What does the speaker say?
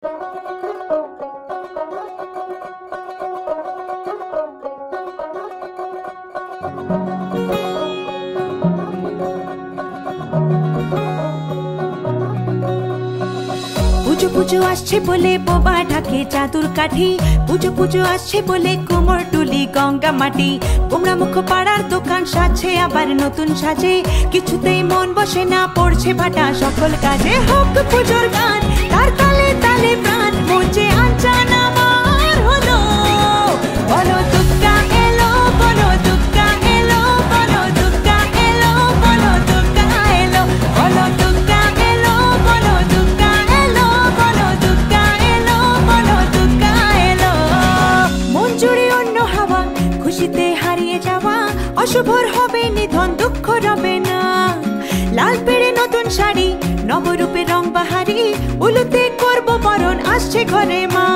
পুজো পুজো আসছে বলে বোবা ঢাকে চাদুর কাঠি, পুজো পুজো আসছে বলে কোমর টুলি গঙ্গা মাটি। গোমরা মুখ পাড়ার দোকান সাজছে আবার নতুন সাজে, কিছুতেই মন বসে না পড়ছে ভাটা সকল কাজে। হোক পুজোর গান তার তালে তালে প্রাণ, মঞ্চে আনচান আমার হলো। বলো দুর্গা এলো, বলো দুর্গা এলো, বলো দুর্গা এলো, বলো দুর্গা এলো, বলো দুর্গা এলো, বলো দুর্গা এলো, বলো দুর্গা এলো, বলো দুর্গা এলো। মন জুড়ে অন্য হাওয়া, খুশিতে হারিয়ে যাওয়া, অশুভর হবে নিধন, দুঃখ রবে না। লাল পেড়ে নতুন শাড়ি, নবরূপে রং বাহারি, উলুতে করবো বরণ, আসছে ঘরে মা।